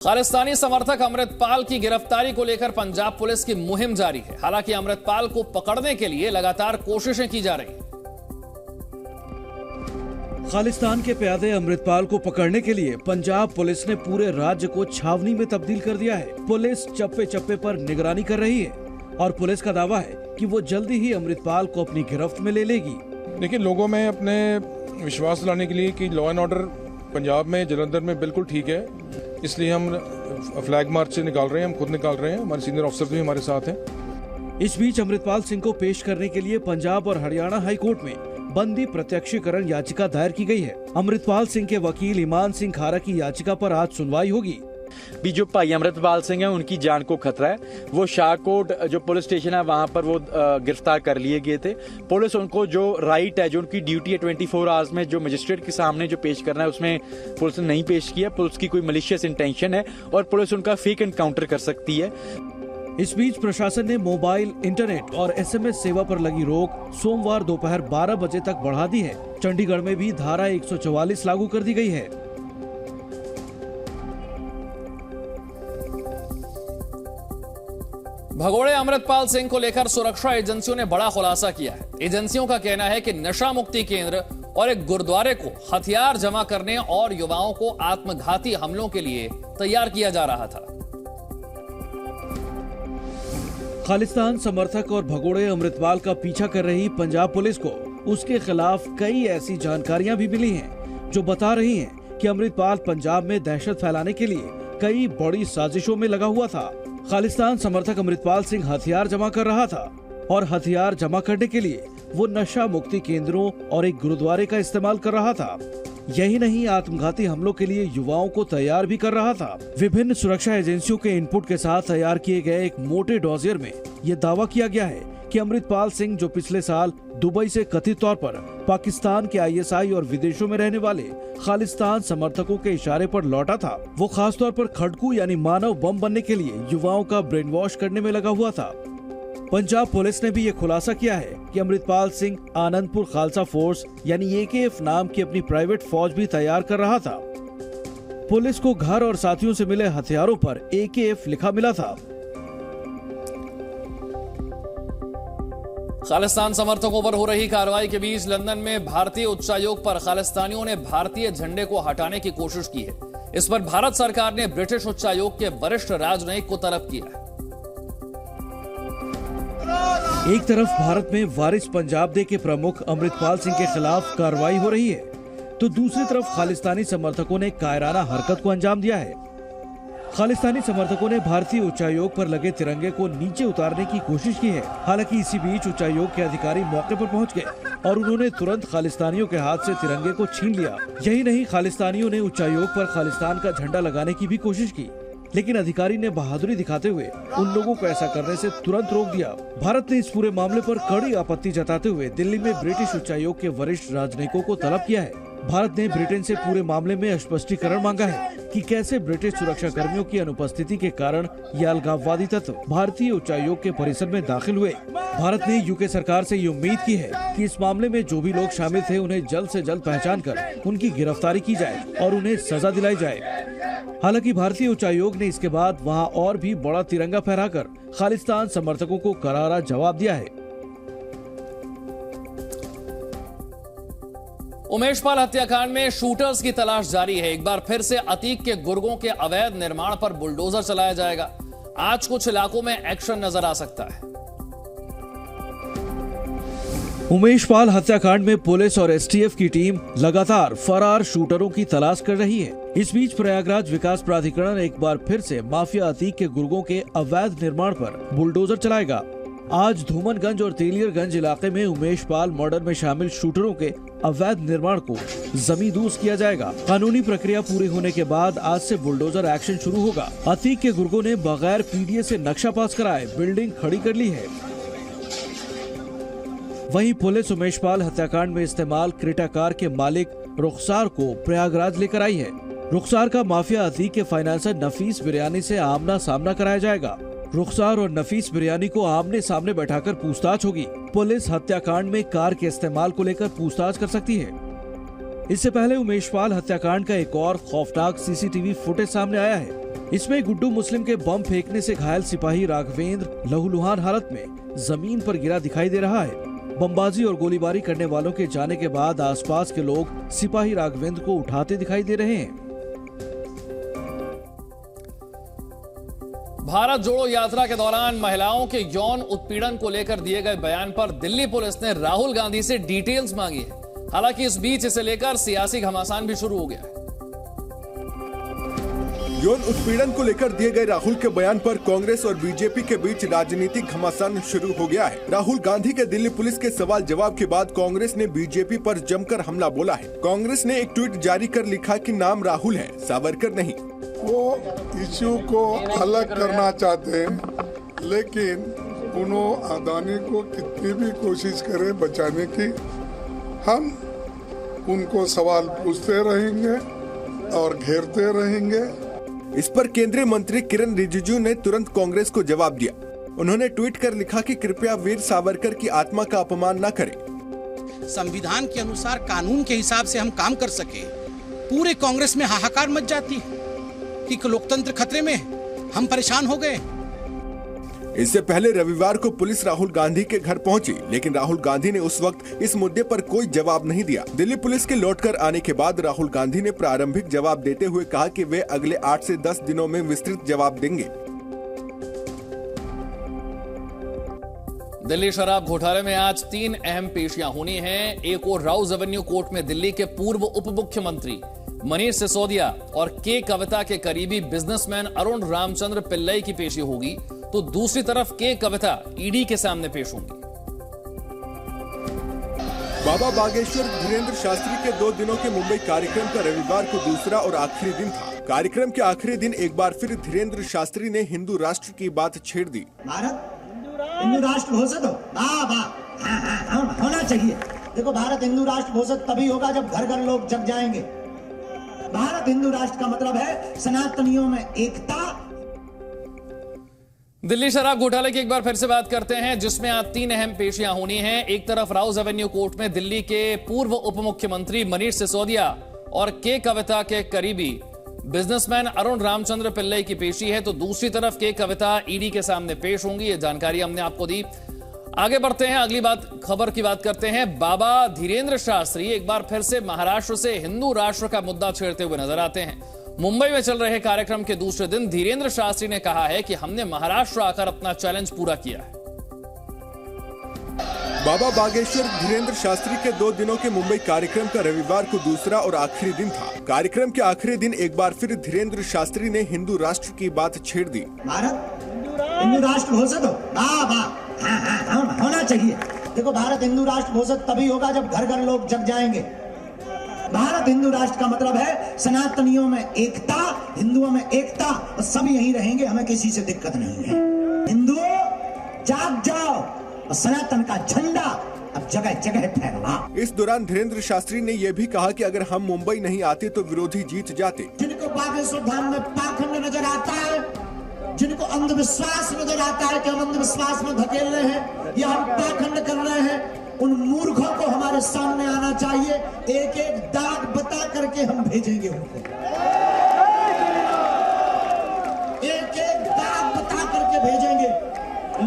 खालिस्तानी समर्थक अमृतपाल की गिरफ्तारी को लेकर पंजाब पुलिस की मुहिम जारी है। हालांकि अमृतपाल को पकड़ने के लिए लगातार कोशिशें की जा रही हैं। खालिस्तान के प्यादे अमृतपाल को पकड़ने के लिए पंजाब पुलिस ने पूरे राज्य को छावनी में तब्दील कर दिया है। पुलिस चप्पे चप्पे पर निगरानी कर रही है और पुलिस का दावा है कि वो जल्दी ही अमृतपाल को अपनी गिरफ्त में ले लेगी। लेकिन लोगों में अपने विश्वास दिलाने के लिए कि लॉ एंड ऑर्डर पंजाब में, जलंधर में बिल्कुल ठीक है, इसलिए हम फ्लैग मार्च से निकाल रहे हैं। हम खुद निकाल रहे हैं, हमारे सीनियर ऑफिसर भी हमारे साथ हैं। इस बीच अमृतपाल सिंह को पेश करने के लिए पंजाब और हरियाणा हाई कोर्ट में बंदी प्रत्यक्षीकरण याचिका दायर की गई है। अमृतपाल सिंह के वकील ईमान सिंह खारा की याचिका पर आज सुनवाई होगी। भी जो भाई अमृतपाल सिंह है उनकी जान को खतरा है। वो शाहकोट जो पुलिस स्टेशन है वहां पर वो गिरफ्तार कर लिए गए थे। पुलिस उनको जो राइट है, जो उनकी ड्यूटी है 24 आवर्स में जो मजिस्ट्रेट के सामने जो पेश करना है, उसमें पुलिस ने नहीं पेश किया। पुलिस की कोई मलिशियस इंटेंशन है और पुलिस उनका फेक एनकाउंटर कर सकती है। इस बीच प्रशासन ने मोबाइल, इंटरनेट और SMS सेवा पर लगी रोक सोमवार दोपहर 12 बजे तक बढ़ा दी है। चंडीगढ़ में भी धारा 144 लागू कर दी गई है। भगोड़े अमृतपाल सिंह को लेकर सुरक्षा एजेंसियों ने बड़ा खुलासा किया है। एजेंसियों का कहना है कि नशा मुक्ति केंद्र और एक गुरुद्वारे को हथियार जमा करने और युवाओं को आत्मघाती हमलों के लिए तैयार किया जा रहा था। खालिस्तान समर्थक और भगोड़े अमृतपाल का पीछा कर रही पंजाब पुलिस को उसके खिलाफ कई ऐसी जानकारियां भी मिली हैं जो बता रही हैं कि अमृतपाल पंजाब में दहशत फैलाने के लिए कई बड़ी साजिशों में लगा हुआ था। खालिस्तान समर्थक अमृतपाल सिंह हथियार जमा कर रहा था और हथियार जमा करने के लिए वो नशा मुक्ति केंद्रों और एक गुरुद्वारे का इस्तेमाल कर रहा था। यही नहीं, आत्मघाती हमलों के लिए युवाओं को तैयार भी कर रहा था। विभिन्न सुरक्षा एजेंसियों के इनपुट के साथ तैयार किए गए एक मोटे डॉसियर में ये दावा किया गया है कि अमृतपाल सिंह, जो पिछले साल दुबई से कथित तौर पर पाकिस्तान के ISI और विदेशों में रहने वाले खालिस्तान समर्थकों के इशारे पर लौटा था, वो खास तौर पर खड़कू यानी मानव बम बनने के लिए युवाओं का ब्रेन वॉश करने में लगा हुआ था। पंजाब पुलिस ने भी ये खुलासा किया है कि अमृतपाल सिंह आनंदपुर खालसा फोर्स यानी AKF नाम की अपनी प्राइवेट फौज भी तैयार कर रहा था। पुलिस को घर और साथियों से मिले हथियारों पर AKF लिखा मिला था। खालिस्तान समर्थकों पर हो रही कार्रवाई के बीच लंदन में भारतीय उच्चायोग पर खालिस्तानियों ने भारतीय झंडे को हटाने की कोशिश की है। इस पर भारत सरकार ने ब्रिटिश उच्चायोग के वरिष्ठ राजनयिक को तलब किया है। एक तरफ भारत में वारिस पंजाब दे के प्रमुख अमृतपाल सिंह के खिलाफ कार्रवाई हो रही है, तो दूसरी तरफ खालिस्तानी समर्थकों ने कायराना हरकत को अंजाम दिया है। खालिस्तानी समर्थकों ने भारतीय उच्चायोग पर लगे तिरंगे को नीचे उतारने की कोशिश की है। हालांकि इसी बीच उच्चायोग के अधिकारी मौके पर पहुंच गए और उन्होंने तुरंत खालिस्तानियों के हाथ से तिरंगे को छीन लिया। यही नहीं, खालिस्तानियों ने उच्चायोग पर खालिस्तान का झंडा लगाने की भी कोशिश की, लेकिन अधिकारी ने बहादुरी दिखाते हुए उन लोगों को ऐसा करने से तुरंत रोक दिया। भारत ने इस पूरे मामले पर कड़ी आपत्ति जताते हुए दिल्ली में ब्रिटिश उच्चायोग के वरिष्ठ राजनयिकों को तलब किया है। भारत ने ब्रिटेन से पूरे मामले में स्पष्टीकरण मांगा है कि कैसे ब्रिटिश सुरक्षा कर्मियों की अनुपस्थिति के कारण ये अलगाववादी तत्व भारतीय उच्चायोग के परिसर में दाखिल हुए। भारत ने UK सरकार से ये उम्मीद की है कि इस मामले में जो भी लोग शामिल थे उन्हें जल्द से जल्द पहचान कर उनकी गिरफ्तारी की जाए और उन्हें सजा दिलाई जाए। हालांकि भारतीय उच्चायोग ने इसके बाद वहां और भी बड़ा तिरंगा फहराकर खालिस्तान समर्थकों को करारा जवाब दिया है। उमेश पाल हत्याकांड में शूटर्स की तलाश जारी है। एक बार फिर से अतीक के गुर्गों के अवैध निर्माण पर बुलडोजर चलाया जाएगा। आज कुछ इलाकों में एक्शन नजर आ सकता है। उमेश पाल हत्याकांड में पुलिस और STF की टीम लगातार फरार शूटरों की तलाश कर रही है। इस बीच प्रयागराज विकास प्राधिकरण एक बार फिर से माफिया अतीक के गुर्गों के अवैध निर्माण पर बुलडोजर चलाएगा। आज धूमनगंज और तेलियरगंज इलाके में उमेश पाल मर्डर में शामिल शूटरों के अवैध निर्माण को जमींदोज किया जाएगा। कानूनी प्रक्रिया पूरी होने के बाद आज से बुलडोजर एक्शन शुरू होगा। अतीक के गुर्गों ने बगैर PDA से नक्शा पास कराए बिल्डिंग खड़ी कर ली है। वहीं पुलिस उमेश पाल हत्याकांड में इस्तेमाल क्रेटा कार के मालिक रुखसार को प्रयागराज लेकर आई है। रुखसार का माफिया अतीक के फाइनेंसर नफीस बिरयानी से आमना सामना कराया जाएगा। रुखसार और नफीस बिरयानी को आमने सामने बैठाकर पूछताछ होगी। पुलिस हत्याकांड में कार के इस्तेमाल को लेकर पूछताछ कर सकती है। इससे पहले उमेश पाल हत्याकांड का एक और खौफनाक CCTV फुटेज सामने आया है। इसमें गुड्डू मुस्लिम के बम फेंकने से घायल सिपाही राघवेंद्र लहूलुहान हालत में जमीन पर गिरा दिखाई दे रहा है। बमबाजी और गोलीबारी करने वालों के जाने के बाद आसपास के लोग सिपाही राघवेंद्र को उठाते दिखाई दे रहे हैं। भारत जोड़ो यात्रा के दौरान महिलाओं के यौन उत्पीड़न को लेकर दिए गए बयान पर दिल्ली पुलिस ने राहुल गांधी से डिटेल्स मांगी है। हालांकि इस बीच इसे लेकर सियासी घमासान भी शुरू हो गया है। यौन उत्पीड़न को लेकर दिए गए राहुल के बयान पर कांग्रेस और बीजेपी के बीच राजनीतिक घमासान शुरू हो गया है। राहुल गांधी के दिल्ली पुलिस के सवाल जवाब के बाद कांग्रेस ने बीजेपी पर जमकर हमला बोला है। कांग्रेस ने एक ट्वीट जारी कर लिखा कि नाम राहुल है, सावरकर नहीं। वो इश्यू को अलग करना चाहते हैं, लेकिन उन्होंने अदानी को कितनी भी कोशिश करें बचाने की, हम उनको सवाल पूछते रहेंगे और घेरते रहेंगे। इस पर केंद्रीय मंत्री किरण रिजिजू ने तुरंत कांग्रेस को जवाब दिया। उन्होंने ट्वीट कर लिखा कि कृपया वीर सावरकर की आत्मा का अपमान न करें। संविधान के अनुसार कानून के हिसाब से हम काम कर सके, पूरे कांग्रेस में हाहाकार मच जाती है कि लोकतंत्र खतरे में, हम परेशान हो गए। इससे पहले रविवार को पुलिस राहुल गांधी के घर पहुंची, लेकिन राहुल गांधी ने उस वक्त इस मुद्दे पर कोई जवाब नहीं दिया। दिल्ली पुलिस के लौटकर आने के बाद राहुल गांधी ने प्रारंभिक जवाब देते हुए कहा कि वे अगले 8 से 10 दिनों में विस्तृत जवाब देंगे। दिल्ली शराब घोटाले में आज 3 अहम पेशियां होनी हैं। एक और राउज एवेन्यू कोर्ट में दिल्ली के पूर्व उप मुख्यमंत्री मनीष सिसोदिया और के कविता के करीबी बिजनेसमैन अरुण रामचंद्र पिल्लई की पेशी होगी, तो दूसरी तरफ के कविता ईडी के सामने पेश होंगी। बाबा बागेश्वर धीरेन्द्र शास्त्री के 2 दिनों के मुंबई कार्यक्रम का रविवार को दूसरा और आखिरी दिन था। कार्यक्रम के आखिरी दिन एक बार फिर धीरेन्द्र शास्त्री ने हिंदू राष्ट्र की बात छेड़ दी। भारत हिंदू राष्ट्र घोषित हो, होना चाहिए। देखो, भारत हिंदू राष्ट्र घोषित तभी होगा जब घर घर लोग जग जाएंगे। भारत हिंदू राष्ट्र का मतलब है सनातनियों में एकता। दिल्ली शराब घोटाले की एक बार फिर से बात करते हैं, जिसमें आज 3 अहम पेशियां होनी हैं। एक तरफ राउज एवेन्यू कोर्ट में दिल्ली के पूर्व उप मुख्यमंत्री मनीष सिसोदिया और के कविता के करीबी बिजनेसमैन अरुण रामचंद्र पिल्लई की पेशी है, तो दूसरी तरफ के कविता ईडी के सामने पेश होंगी। ये जानकारी हमने आपको दी। आगे बढ़ते हैं, अगली खबर की बात करते हैं। बाबा धीरेन्द्र शास्त्री एक बार फिर से महाराष्ट्र से हिंदू राष्ट्र का मुद्दा छेड़ते हुए नजर आते हैं। मुंबई में चल रहे कार्यक्रम के दूसरे दिन धीरेन्द्र शास्त्री ने कहा है कि हमने महाराष्ट्र आकर अपना चैलेंज पूरा किया है। बाबा बागेश्वर धीरेन्द्र शास्त्री के 2 दिनों के मुंबई कार्यक्रम का रविवार को दूसरा और आखिरी दिन था। कार्यक्रम के आखिरी दिन एक बार फिर धीरेन्द्र शास्त्री ने हिंदू राष्ट्र की बात छेड़ दी। भारत हिंदू राष्ट्र घोषित हो, होना चाहिए। देखो, भारत हिंदू राष्ट्र घोषित तभी होगा जब घर घर लोग जग जाएंगे। भारत हिंदू राष्ट्र का मतलब है सनातनियों में एकता, हिंदुओं में एकता, और सभी यहीं रहेंगे, हमें किसी से दिक्कत नहीं है। हिंदुओं जाग जाओ और सनातन का झंडा अब जगह जगह फहराओ। इस दौरान धीरेन्द्र शास्त्री ने यह भी कहा कि अगर हम मुंबई नहीं आते तो विरोधी जीत जाते। जिनको बागेश्वर धाम में पाखंड नजर आता है, जिनको अंधविश्वास नजर आता है कि हम अंधविश्वास में धकेल रहे हैं या हम पाखंड कर रहे हैं, उन मूर्खों को हमारे सामने आना चाहिए। एक एक दाग बता करके हम भेजेंगे उनको, एक एक दाग बता करके भेजेंगे।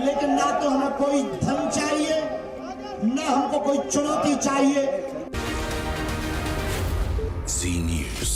लेकिन ना तो हमें कोई धन चाहिए, ना हमको कोई चुनौती चाहिए। सी न्यूज़।